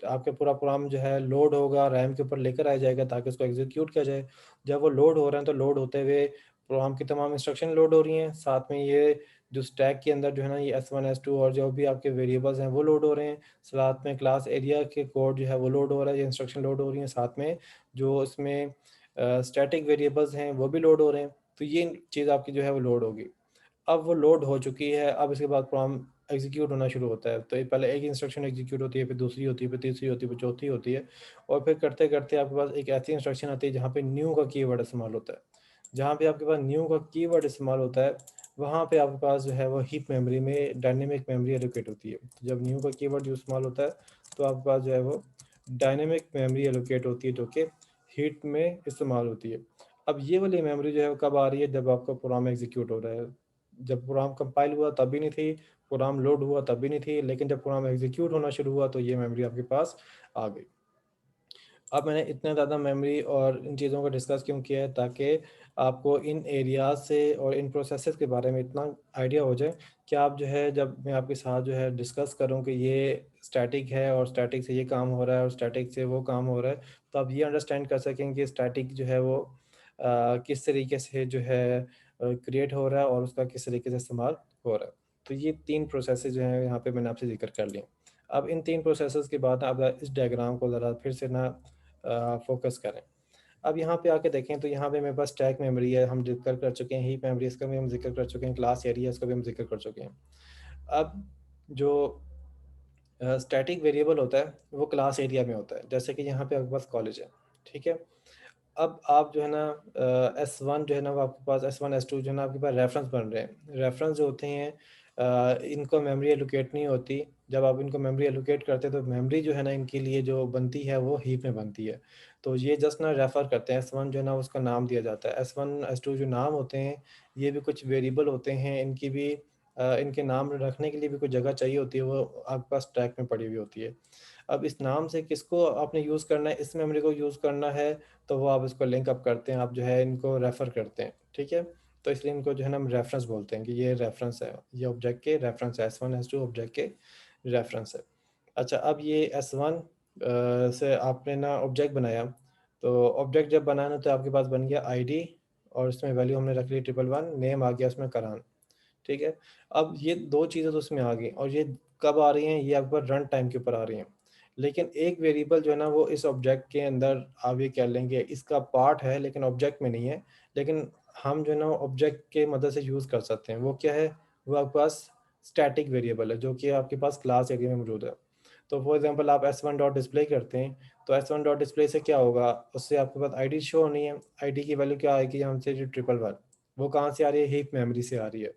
आपके पूरा प्रोग्राम जो है लोड होगा, रैम के ऊपर लेकर आ जाएगा ताकि उसको एग्जीक्यूट किया जाए। जब वो लोड हो रहे हैं तो लोड होते हुए प्रोग्राम की तमाम इंस्ट्रक्शन लोड हो रही हैं, साथ में ये जो स्टैक के अंदर जो है ना ये S1 S2 और जो भी आपके वेरिएबल्स हैं वो लोड हो रहे हैं, साथ में क्लास एरिया के कोड जो है वो लोड हो रहा है, ये इंस्ट्रक्शन लोड हो रही हैं, साथ में जो इसमें स्टैटिक वेरिएबल्स हैं वो भी लोड हो रहे हैं। तो ये चीज़ आपकी जो है वो लोड होगी। अब वो लोड हो चुकी है, अब इसके बाद प्रोग्राम एग्जीक्यूट होना शुरू होता है। तो ये पहले एक इंस्ट्रक्शन एग्जीक्यूट होती है, फिर दूसरी होती है, फिर तीसरी होती है, फिर चौथी होती है, और फिर करते करते आपके पास एक ऐसी इंस्ट्रक्शन आती है जहाँ पे न्यू का कीवर्ड इस्तेमाल होता है। जहाँ पे आपके पास न्यू का कीवर्ड इस्तेमाल होता है, वहाँ पे आपके पास जो है वो हीप मेमोरी में डायनेमिक मेमोरी एलोकेट होती है। तो जब न्यू का कीवर्ड जो इस्तेमाल होता है, तो आपके पास जो है वो डायनेमिक मेमोरी एलोकेट होती है, जो कि हीप में इस्तेमाल होती है। अब ये वाली मेमोरी जो है वो कब आ रही है, जब आपका प्रोग्राम एग्जीक्यूट हो रहा है। जब प्रोग्राम कंपाइल हुआ तब भी नहीं थी, प्रोग्राम लोड हुआ तब भी नहीं थी, लेकिन जब प्रोग्राम एग्जीक्यूट होना शुरू हुआ तो ये मेमोरी आपके पास आ गई। अब मैंने इतना ज़्यादा मेमोरी और इन चीज़ों को डिस्कस क्यों किया है, ताकि आपको इन एरियाज से और इन प्रोसेसेस के बारे में इतना आइडिया हो जाए कि आप जो है, जब मैं आपके साथ जो है डिस्कस करूं कि ये स्टैटिक है और स्टैटिक से ये काम हो रहा है और स्टैटिक से वो काम हो रहा है, तो आप ये अंडरस्टैंड कर सकें कि स्टैटिक जो है वो किस तरीके से जो है क्रिएट हो रहा है और उसका किस तरीके से इस्तेमाल हो रहा है। तो ये 3 प्रोसेसेस जो हैं यहाँ पे मैंने आपसे ज़िक्र कर लिए। अब इन 3 प्रोसेसेस के बाद आप इस डायग्राम को ज़रा फिर से ना फोकस करें। अब यहाँ पे आके देखें तो यहाँ पे मेरे पास स्टैक मेमोरी है, हम जिक्र कर चुके हैं, हीप मेमोरी इसका भी हम जिक्र कर चुके हैं, क्लास एरिया इसका भी हम जिक्र कर चुके हैं। अब जो स्टैटिक वेरिएबल होता है वो क्लास एरिया में होता है, जैसे कि यहाँ पे आपके पास कॉलेज है, ठीक है। अब आप जो है ना S1 जो है ना वो आपके पास S1 S2 जो है ना आपके पास रेफरेंस बन रहे हैं। रेफरेंस जो होते हैं इनको मेमोरी एलोकेट नहीं होती। जब आप इनको मेमोरी एलोकेट करते हैं तो मेमोरी जो है ना इनके लिए जो बनती है वो हीप में बनती है। तो ये जस्ट ना रेफ़र करते हैं, S1 जो है ना उसका नाम दिया जाता है। S1 S2 जो नाम होते हैं ये भी कुछ वेरिएबल होते हैं, इनकी भी इनके नाम रखने के लिए भी कुछ जगह चाहिए होती है, वो आपके पास स्टैक में पड़ी हुई होती है। अब इस नाम से किसको आपने यूज़ करना है, इस मेमोरी को यूज़ करना है, तो वो आप इसको लिंक अप करते हैं, आप जो है इनको रेफ़र करते हैं, ठीक है? तो इसलिए इनको जो है ना हम रेफ़रेंस बोलते हैं कि ये रेफ़रेंस है, ये ऑब्जेक्ट के रेफ़रेंस है, S1 S2 ऑब्जेक्ट के रेफ़रेंस है। अच्छा, अब ये S1 से आपने ना ऑब्जेक्ट बनाया, तो ऑब्जेक्ट जब बनाना तो आपके पास बन गया आईडी, और उसमें वैल्यू हमने रख ली 111, नेम आ गया उसमें करान, ठीक है? अब ये 2 चीज़ें तो उसमें आ गई, और ये कब आ रही हैं, ये आपके पास रन टाइम के ऊपर आ रही हैं। लेकिन एक वेरिएबल जो है ना वो इस ऑब्जेक्ट के अंदर आप ये कह लेंगे इसका पार्ट है, लेकिन ऑब्जेक्ट में नहीं है। लेकिन हम जो है ना ऑब्जेक्ट के मदद से यूज़ कर सकते हैं। वो क्या है? वो आपके पास स्टैटिक वेरिएबल है, जो कि आपके पास क्लास एरिया में मौजूद है। तो फॉर एग्ज़ाम्पल आप s1 डॉट डिस्प्ले करते हैं, तो s1 डॉट डिस्प्ले से क्या होगा? उससे आपके पास आईडी शो होनी है। आईडी की वैल्यू क्या आएगी यहाँ से, जो 111, वो कहाँ से आ रही है? हीप मेमोरी से आ रही है।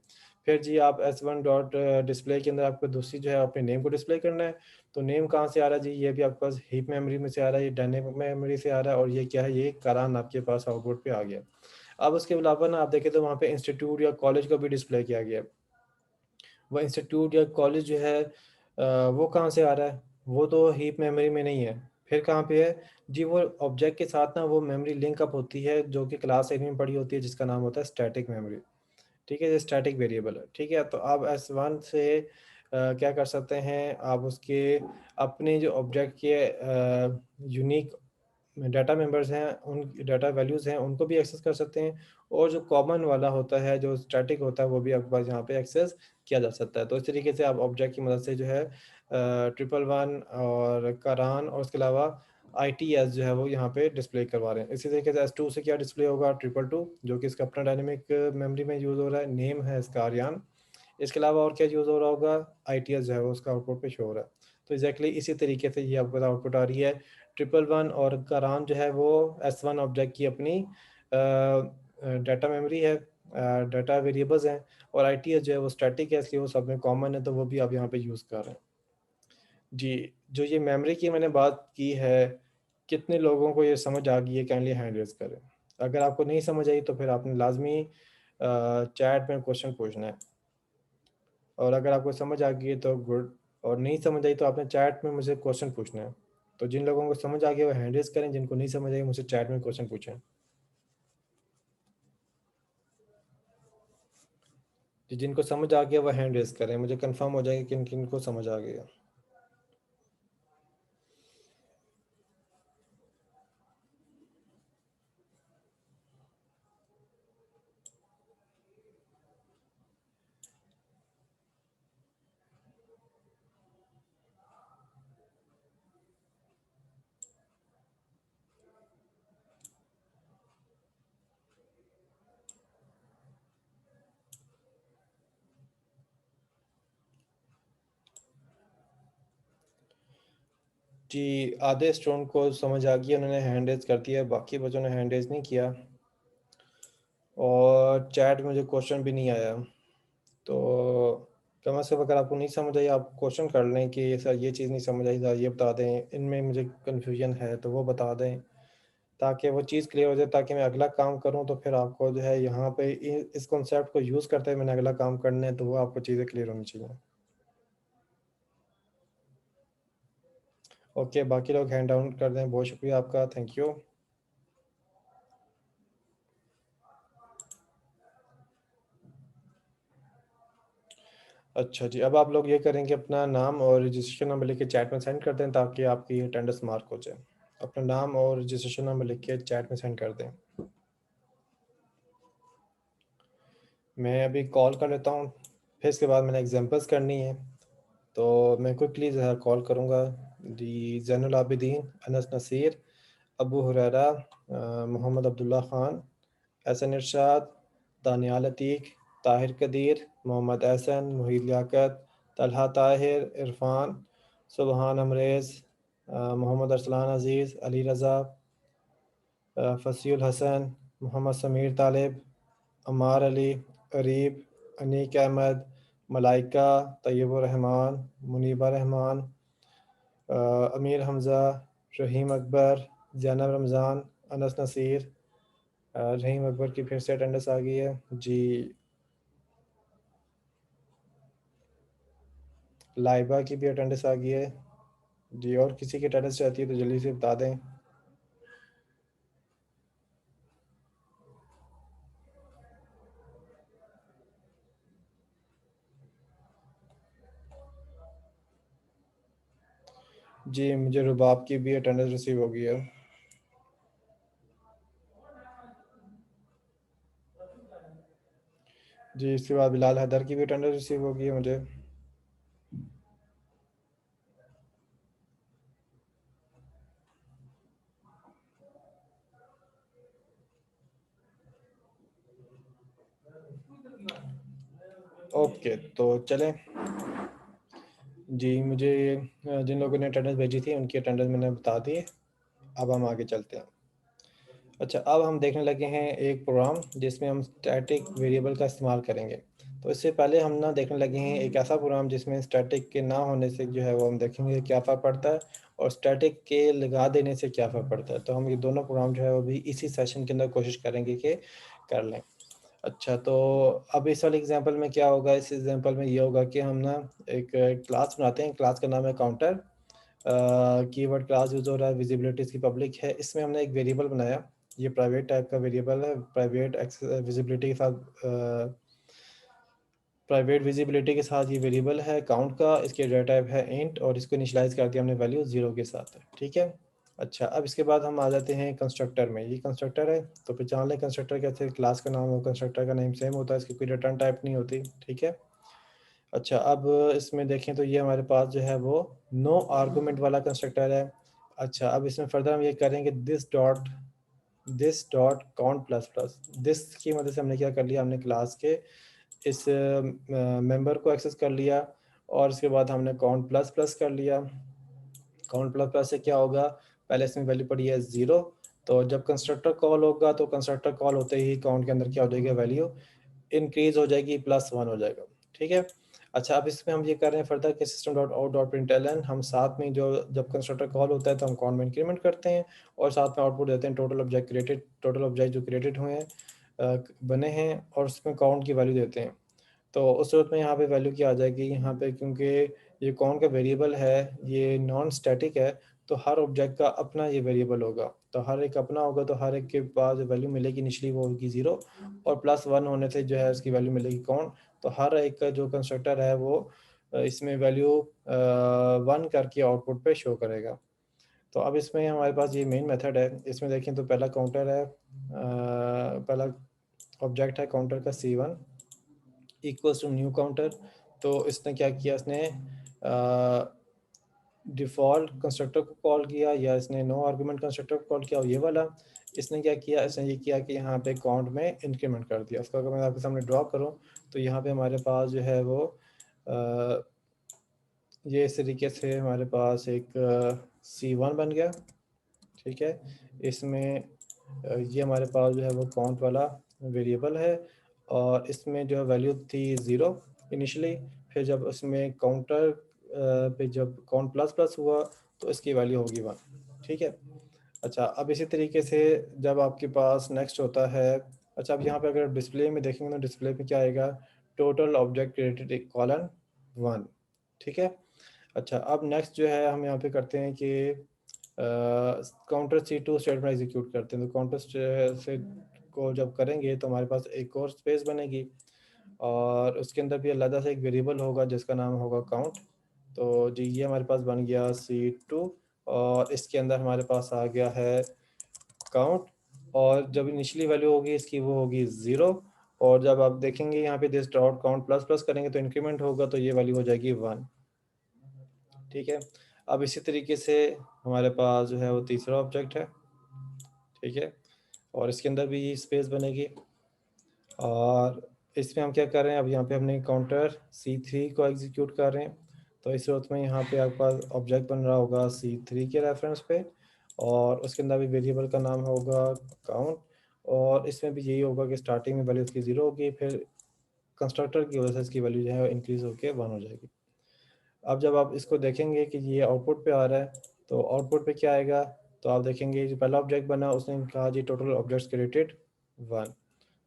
फिर जी आप S1 डॉट डिस्प्ले के अंदर आपको दूसरी जो है अपने नेम को डिस्प्ले करना है। तो नेम कहाँ से आ रहा है जी? ये भी आपके पास हीप मेमोरी में से आ रहा है, ये डायनेमिक मेमोरी से आ रहा है, और ये क्या है? ये करान आपके पास आउटपुट पे आ गया। अब उसके अलावा ना आप देखें तो वहाँ पे इंस्टीट्यूट या कॉलेज को भी डिस्प्ले किया गया है। वो इंस्टीट्यूट या कॉलेज जो है वो कहाँ से आ रहा है? वो तो हीप मेमोरी में नहीं है। फिर कहाँ पे है? जी वो ऑब्जेक्ट के साथ ना वो मेमोरी लिंक अप होती है, जो कि क्लास एरिया में पड़ी होती है, जिसका नाम होता है स्टैटिक मेमोरी। ठीक है, ये स्टैटिक वेरिएबल है, ठीक है? तो आप S1 से क्या कर सकते हैं, आप उसके अपने जो ऑब्जेक्ट के यूनिक डाटा मेंबर्स हैं, उन डाटा वैल्यूज़ हैं, उनको भी एक्सेस कर सकते हैं, और जो कॉमन वाला होता है, जो स्टैटिक होता है, वो भी आपके पास यहाँ पे एक्सेस किया जा सकता है। तो इस तरीके से आप ऑब्जेक्ट की मदद से जो है 111 और करान और उसके अलावा आईटीएस जो है वो यहाँ पे डिस्प्ले करवा रहे हैं। इसी तरीके से S2 से क्या डिस्प्ले होगा? 222, जो कि इसका अपना डायनेमिक मेमोरी में यूज़ हो रहा है, नेम है इसका आर्यन। इसके अलावा और क्या यूज़ हो रहा होगा? आईटीएस जो है वो उसका आउटपुट पे शो हो रहा है। तो एग्ज़ैक्टली इसी तरीके से ये आपके पास आउटपुट आ रही है। 111 और करान जो है वो S1 ऑब्जेक्ट की अपनी डाटा मेमोरी है, डाटा वेरिएबल्स हैं, और आईटीएस जो है वो स्टैटिक है, इसलिए वो सब में कॉमन है, तो वो भी आप यहाँ पे यूज़ कर रहे हैं। जी, जो ये मेमोरी की मैंने बात की है, कितने लोगों को ये समझ आ गई है? काइंडली हैंड रेज़ करें। अगर आपको नहीं समझ आई तो फिर आपने लाज़मी चैट में क्वेश्चन पूछना है, और अगर आपको समझ आ गई है तो गुड, और नहीं समझ आई तो आपने चैट में मुझे क्वेश्चन पूछना है। तो जिन लोगों को समझ आ गया वो हैंड रेज़ करें, जिनको नहीं समझ आई मुझसे चैट में क्वेश्चन पूछें। जी, जिनको समझ आ गया वो हैंड रेज़ करें, मुझे कंफर्म हो जाएगा किन-किन को समझ आ गया। जी, आधे स्टूडेंट को समझ आ गई, उन्होंने हैंड रेज कर दिया, बाकी बच्चों ने हैंड रेज नहीं किया और चैट में मुझे क्वेश्चन भी नहीं आया। तो कम से कम अगर आपको नहीं समझ आई, आप क्वेश्चन कर लें कि सर ये चीज़ नहीं समझ आई, सर ये बता दें, इनमें मुझे कन्फ्यूजन है तो वो बता दें, ताकि वो चीज़ क्लियर हो जाए, ताकि मैं अगला काम करूं तो फिर आपको जो है यहाँ पे इस कॉन्सेप्ट को यूज़ करते हुए मैंने अगला काम करना है, तो वो आपको चीज़ें क्लियर होनी चाहिए। ओके, बाकी लोग हैंड डाउन कर दें। बहुत शुक्रिया आपका, थैंक यू। अच्छा जी, अब आप लोग ये करें कि अपना नाम और रजिस्ट्रेशन नंबर लिख के चैट में सेंड कर दें, ताकि आपकी अटेंडेंस मार्क हो जाए। अपना नाम और रजिस्ट्रेशन नंबर लिख के चैट में सेंड कर दें। मैं अभी कॉल कर लेता हूँ, फिर इसके बाद मैंने एग्जांपल्स करनी है, तो मैं क्विकली जो है कॉल करूँगा। दी ज़ैनुल आबिदीन, अनस नसीर, अबू हुरैरा, मोहम्मद अब्दुल्ला ख़ान, एहसन इरशाद, दानियाल अतीक, ताहिर कदीर, मोहम्मद एहसन, मुहीद लियाकत, तलहा ताहिर, इरफान, सुबहान अमरेज़, मोहम्मद अरसलान अज़ीज़, अली रज़ा, फसीउल हसन, मोहम्मद समीर तालिब, अमार अली, अरीब, अनीक अहमद, मलाइका, तैयबुर रहमान, मुनीबा रहमान, अमीर हमज़ा, रहीम अकबर, ज़ैनब रमज़ान, अनस नसीर। रहीम अकबर की फिर से अटेंडेंस आ गई है जी। लाइबा की भी अटेंडेंस आ गई है जी। और किसी की अटेंडेंस चाहती है तो जल्दी से बता दें। जी, मुझे रुबाब की भी अटेंडेंस रिसीव हो गई है। जी, इसके बाद बिलाल हैदर की भी अटेंडेंस रिसीव हो गई है मुझे। ओके, तो चलें जी। मुझे जिन लोगों ने अटेंडेंस भेजी थी उनकी अटेंडेंस मैंने बता दी है। अब हम आगे चलते हैं। अच्छा, अब हम देखने लगे हैं एक प्रोग्राम जिसमें हम स्टैटिक वेरिएबल का इस्तेमाल करेंगे। तो इससे पहले हम ना देखने लगे हैं एक ऐसा प्रोग्राम जिसमें स्टैटिक के ना होने से जो है वो हम देखेंगे क्या फ़र्क पड़ता है, और स्टैटिक के लगा देने से क्या फ़र्क पड़ता है। तो हम ये दोनों प्रोग्राम जो है वो भी इसी सेशन के अंदर कोशिश करेंगे कि कर लें। अच्छा, तो अब इस वाले एग्जांपल में क्या होगा, इस एग्जांपल में ये होगा कि हम ना एक क्लास बनाते हैं। क्लास का नाम है काउंटर। कीवर्ड क्लास यूज़ हो रहा है, विजिबिलिटी इसकी पब्लिक है। इसमें हमने एक वेरिएबल बनाया, ये प्राइवेट टाइप का वेरिएबल है। प्राइवेट विजिबिलिटी के साथ प्राइवेट विजिबिलिटी के साथ ये वेरिएबल है काउंट का। इसके डेटा टाइप है इंट, और इसको इनिशियलाइज कर दिया हमने वैल्यू 0 के साथ, ठीक है। अच्छा, अब इसके बाद हम आ जाते हैं कंस्ट्रक्टर में। ये कंस्ट्रक्टर है, तो पहचान लें कंस्ट्रक्टर कैसे। क्लास का नाम हो, कंस्ट्रक्टर का नेम सेम होता है, इसकी कोई रिटर्न टाइप नहीं होती, ठीक है। अच्छा, अब इसमें देखें तो ये हमारे पास जो है वो नो आर्गुमेंट वाला कंस्ट्रक्टर है। अच्छा, अब इसमें फर्दर हम ये करेंगे this dot count plus plus. This की मदद से हमने क्या कर लिया, हमने क्लास के इस मेंबर को एक्सेस कर लिया, और इसके बाद हमने काउंट प्लस प्लस कर लिया। काउंट प्लस प्लस से क्या होगा, पहले इसमें वैल्यू पड़ी है 0, तो जब कंस्ट्रक्टर कॉल होगा तो कंस्ट्रक्टर कॉल होते ही काउंट के अंदर क्या हो जाएगी, वैल्यू इंक्रीज हो जाएगी, +1 हो जाएगा, ठीक है। अच्छा, अब इसमें हम ये कर रहे हैं फर्दर कि system dot out dot println, हम साथ में जो जब कंस्ट्रक्टर कॉल होता है तो हम काउंट में इंक्रीमेंट करते हैं, और साथ में आउटपुट देते हैं टोटल ऑब्जेक्ट जो क्रिएटेड हुए हैं, बने हैं, और उसमें काउंट की वैल्यू देते हैं। तो उस सूरत में यहाँ पे वैल्यू क्या आ जाएगी यहाँ पे, क्योंकि ये कौन का वेरिएबल है, ये नॉन स्टैटिक है, तो हर ऑब्जेक्ट का अपना ये वेरिएबल होगा। तो हर एक अपना होगा, तो हर एक के पास वैल्यू मिलेगी इनिशियली वो होगी 0, और +1 होने से जो है उसकी वैल्यू मिलेगी कौन। तो हर एक का जो कंस्ट्रक्टर है वो इसमें वैल्यू 1 करके आउटपुट पे शो करेगा। तो अब इसमें हमारे पास ये मेन मेथड है। इसमें देखें तो पहला काउंटर है, पहला ऑब्जेक्ट है काउंटर का C1 equals to new counter. तो इसने क्या किया, इसने डिफ़ॉल्ट कंस्ट्रक्टर को कॉल किया, या इसने नो आर्गुमेंट कंस्ट्रक्टर को कॉल किया, और ये वाला इसने क्या किया, इसने ये किया कि यहाँ पे काउंट में इंक्रीमेंट कर दिया। उसको अगर मैं आपके सामने ड्रॉ करूँ तो यहाँ पे हमारे पास जो है वो ये इस तरीके से हमारे पास एक C1 बन गया। ठीक है, इसमें ये हमारे पास जो है वो काउंट वाला वेरिएबल है, और इसमें जो है वैल्यू थी 0 इनिशियली। फिर जब उसमें काउंटर पे जब काउंट प्लस प्लस हुआ तो इसकी वैल्यू होगी 1। ठीक है। अच्छा, अब इसी तरीके से जब आपके पास नेक्स्ट होता है, अच्छा अब यहाँ पे अगर डिस्प्ले में देखेंगे तो डिस्प्ले पे क्या आएगा, टोटल ऑब्जेक्ट क्रिएटेड कॉलन 1। ठीक है। अच्छा, अब नेक्स्ट जो है हम यहाँ पे करते हैं कि काउंटर C2 स्टेटमेंट एग्जीक्यूट करते हैं। तो काउंटर से को जब करेंगे तो हमारे पास एक और स्पेस बनेगी, और उसके अंदर भी अलग से एक वेरिएबल होगा जिसका नाम होगा काउंट। तो जी ये हमारे पास बन गया C2, और इसके अंदर हमारे पास आ गया है काउंट, और जब इनिशियली वैल्यू होगी इसकी वो होगी 0, और जब आप देखेंगे यहाँ पे this dot count plus plus करेंगे तो इंक्रीमेंट होगा, तो ये वैल्यू हो जाएगी 1। ठीक है। अब इसी तरीके से हमारे पास जो है वो तीसरा ऑब्जेक्ट है। ठीक है, और इसके अंदर भी स्पेस बनेगी, और इसमें हम क्या कर रहे हैं, अब यहाँ पे हमने काउंटर C3 को एग्जीक्यूट कर रहे हैं। तो इस सूरत में यहाँ पे आपके पास ऑब्जेक्ट बन रहा होगा C3 के रेफरेंस पे, और उसके अंदर भी वेरिएबल का नाम होगा काउंट, और इसमें भी यही होगा कि स्टार्टिंग में वैल्यू इसकी 0 होगी, फिर कंस्ट्रक्टर की वजह से इसकी वैल्यू जो है इंक्रीज होकर 1 हो जाएगी। अब जब आप इसको देखेंगे कि ये आउटपुट पे आ रहा है, तो आउटपुट पे क्या आएगा, तो आप देखेंगे जो पहला ऑब्जेक्ट बना उसने कहा जी टोटल ऑब्जेक्ट्स क्रिएटेड 1।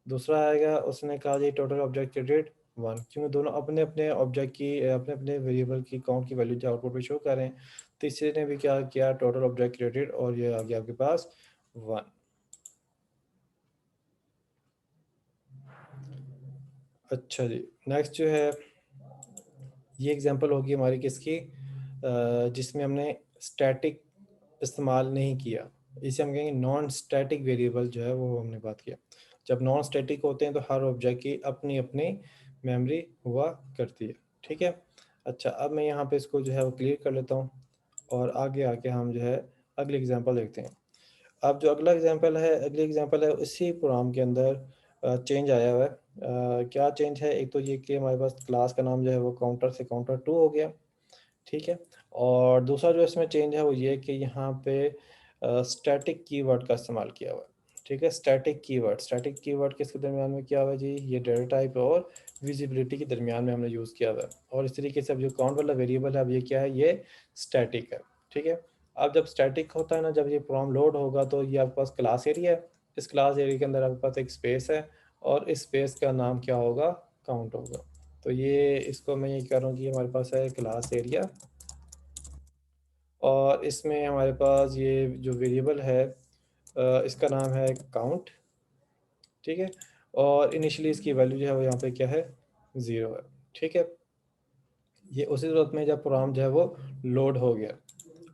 दूसरा आएगा, उसने कहा जी टोटल ऑब्जेक्ट क्रिएटेड 1, क्योंकि दोनों अपने अपने ऑब्जेक्ट की अपने अपने वेरिएबल की काउंट की वैल्यू जो आउटपुट पे शो कर रहे हैं। तीसरे ने भी क्या किया, टोटल ऑब्जेक्ट क्रिएटेड, और ये आ गया आपके पास 1। अच्छा जी, नेक्स्ट जो है ये एग्जांपल होगी हमारी किसकी, जिसमें हमने स्टैटिक इस्तेमाल नहीं किया। इसे हम कहेंगे नॉन स्टैटिक वेरिएबल जो है वो हमने बात किया। जब नॉन स्टैटिक होते हैं तो हर ऑब्जेक्ट की अपनी अपनी मेमोरी हुआ करती है। ठीक है। अच्छा, अब मैं यहाँ पे इसको जो है वो क्लियर कर लेता हूँ, और आगे आके हम जो है अगली एग्जांपल देखते हैं। अब जो अगली एग्जांपल है इसी प्रोग्राम के अंदर चेंज आया हुआ है। क्या चेंज है, एक तो ये कि हमारे पास क्लास का नाम जो है वो काउंटर से काउंटर 2 हो गया। ठीक है। और दूसरा जो इसमें चेंज है वो ये कि यहाँ पे स्टैटिक कीवर्ड का इस्तेमाल किया हुआ है। ठीक है, स्टैटिक कीवर्ड किसके दरमियान में किया हुआ है जी, ये डेटा टाइप और विजिबिलिटी के दरमियान में हमने यूज़ किया हुआ है। और इस तरीके से अब जो काउंट वाला वेरिएबल है अब ये क्या है, ये स्टैटिक है। ठीक है। अब जब स्टैटिक होता है ना, जब ये प्रोग्राम लोड होगा तो ये आपके पास क्लास एरिया है। इस क्लास एरिया के अंदर आपके पास एक स्पेस है, और इस स्पेस का नाम क्या होगा, काउंट होगा। तो ये इसको मैं ये कह रहा हूँ कि हमारे पास है क्लास एरिया, और इसमें हमारे पास ये जो वेरिएबल है इसका नाम है काउंट। ठीक है, और इनिशियली इसकी वैल्यू जो है वो यहाँ पे क्या है, 0 है। ठीक है, ये उसी सूरत में जब प्रोग्राम जो है वो लोड हो गया।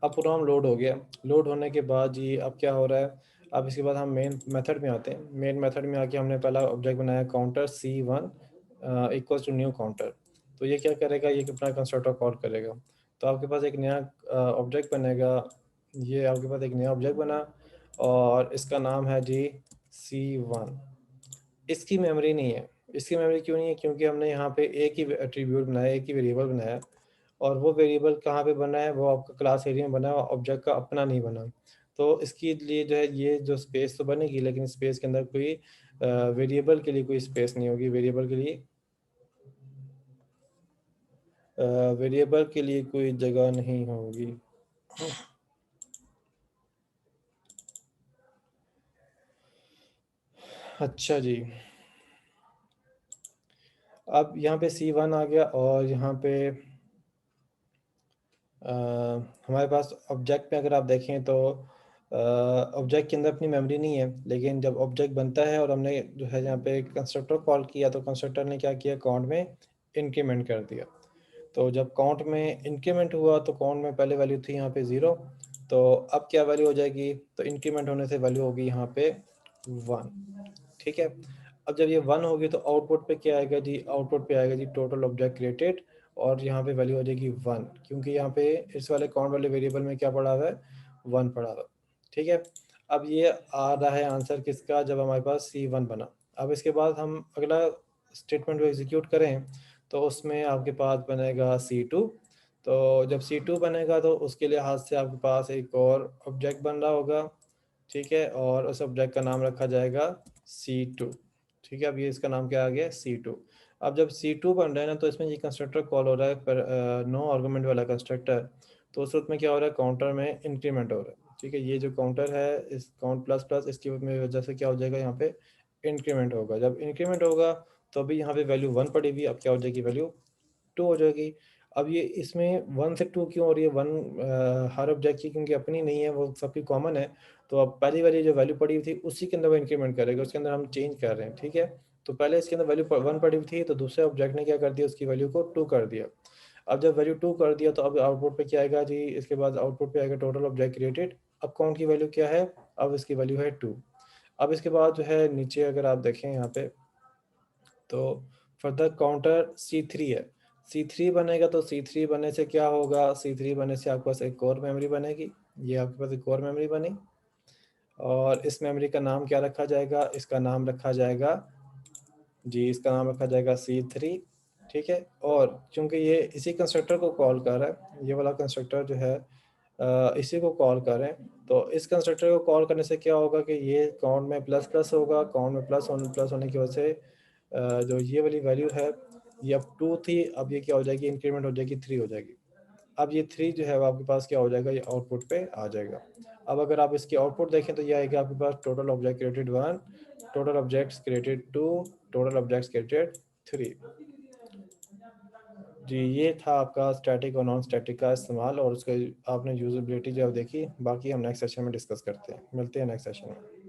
अब प्रोग्राम लोड हो गया, लोड होने के बाद जी अब क्या हो रहा है, अब इसके बाद हम मेन मेथड में आते हैं। मेन मेथड में आके हमने पहला ऑब्जेक्ट बनाया counter C1 equals to new counter. तो ये क्या करेगा, ये अपना कंस्ट्रक्टर कॉल करेगा। तो आपके पास एक नया ऑब्जेक्ट बनेगा। ये आपके पास एक नया ऑब्जेक्ट बना, और इसका नाम है जी C1। इसकी मेमोरी नहीं है। इसकी मेमोरी क्यों नहीं है, क्योंकि हमने यहाँ पे एक ही एट्रीब्यूट बनाया, एक ही वेरिएबल बनाया, और वो वेरिएबल कहाँ पे बना है, वो आपका क्लास एरिया में बना है, ऑब्जेक्ट का अपना नहीं बना। तो इसके लिए जो है ये जो स्पेस तो बनेगी, लेकिन स्पेस के अंदर कोई वेरिएबल के लिए कोई स्पेस नहीं होगी, वेरिएबल के लिए कोई जगह नहीं होगी। अच्छा जी, अब यहाँ पे C1 आ गया, और यहाँ पे अ, हमारे पास ऑब्जेक्ट में अगर आप देखें तो ऑब्जेक्ट के अंदर अपनी मेमोरी नहीं है, लेकिन जब ऑब्जेक्ट बनता है और हमने जो है यहाँ पे कंस्ट्रक्टर कॉल किया, तो कंस्ट्रक्टर ने क्या किया, काउंट में इंक्रीमेंट कर दिया। तो जब काउंट में इंक्रीमेंट हुआ तो काउंट में पहले वैल्यू थी यहाँ पे 0, तो अब क्या वैल्यू हो जाएगी, तो इंक्रीमेंट होने से वैल्यू होगी यहाँ पे 1। ठीक है। अब जब ये 1 होगी तो आउटपुट पे क्या आएगा जी, आउटपुट पे आएगा जी टोटल ऑब्जेक्ट क्रिएटेड, और यहाँ पे वैल्यू हो जाएगी 1, क्योंकि यहाँ पे इस वाले काउंट वाले वेरिएबल में क्या पड़ा हुआ है, 1 पड़ा हुआ है। ठीक है। अब ये आ रहा है आंसर किसका, जब हमारे पास C1 बना। अब इसके बाद हम अगला स्टेटमेंट को एग्जीक्यूट करें, तो उसमें आपके पास बनेगा C2। तो जब C2 बनेगा तो उसके लिहाज से आपके पास एक और ऑब्जेक्ट बन रहा होगा, ठीक है, और उस ऑब्जेक्ट का नाम रखा जाएगा C2, ठीक है। अब ये इसका नाम क्या आ गया, C2। अब जब C2 बन रहा है ना, तो इसमें ये कंस्ट्रक्टर कॉल हो रहा है पर नो आर्गुमेंट वाला कंस्ट्रक्टर। तो उस वक्त में क्या हो रहा है, काउंटर में इंक्रीमेंट हो रहा है, ठीक है। ये जो काउंटर है इस काउंट प्लस प्लस, इसकी वजह से क्या हो जाएगा, यहाँ पे इंक्रीमेंट होगा। जब इंक्रीमेंट होगा तो अभी यहाँ पे वैल्यू 1 पड़ी हुई, अब क्या हो जाएगी, वैल्यू 2 हो जाएगी। अब ये इसमें 1 से 2 क्यों, और ये 1 हर ऑब्जेक्ट की क्योंकि अपनी नहीं है, वो सबकी कॉमन है। तो अब पहली वाली जो वैल्यू पड़ी हुई थी उसी के अंदर वो इंक्रीमेंट करेगा, उसके अंदर हम चेंज कर रहे हैं, ठीक है। तो पहले इसके अंदर वैल्यू 1 पड़ी हुई थी, तो दूसरे ऑब्जेक्ट ने क्या कर दिया, उसकी वैल्यू को 2 कर दिया। अब जब वैल्यू 2 कर दिया तो अब आउटपुट पे क्या आएगा जी, इसके बाद आउटपुट पे आएगा टोटल ऑब्जेक्ट क्रिएटेड। अब काउंट की वैल्यू क्या है, अब इसकी वैल्यू है 2। अब इसके बाद जो है नीचे अगर आप देखें यहाँ पे, तो फर्दर काउंटर C3 है। C3 बनेगा तो C3 बनने से क्या होगा, C3 बनने से आपके पास एक और मेमोरी बनेगी। ये आपके पास एक और मेमोरी बनी, और इस मेमोरी का नाम क्या रखा जाएगा, इसका नाम रखा जाएगा जी, इसका नाम रखा जाएगा C3, ठीक है। और चूंकि ये इसी कंस्ट्रक्टर को कॉल कर रहा है, ये वाला कंस्ट्रक्टर जो है इसी को कॉल करें, तो इस कंस्ट्रक्टर को कॉल करने से क्या होगा कि ये काउंट में प्लस प्लस होगा, काउंट में प्लस होने की वजह से जो ये वाली वैल्यू है, ये अब 2 थी, अब ये क्या हो जाएगी, इंक्रीमेंट हो जाएगी, 3 हो जाएगी। अब ये 3 जो है वो आपके पास क्या हो जाएगा, ये आउटपुट पे आ जाएगा। अब अगर आप इसकी आउटपुट देखें तो ये आएगा आपके पास total object created 1, total objects created 2, total objects created 3। जी, ये था आपका स्टैटिक और नॉन स्टैटिक का इस्तेमाल, और उसका आपने यूजेबिलिटी जो है देखी। बाकी हम नेक्स्ट सेशन में डिस्कस करते हैं, मिलते हैं नेक्स्ट सेशन में।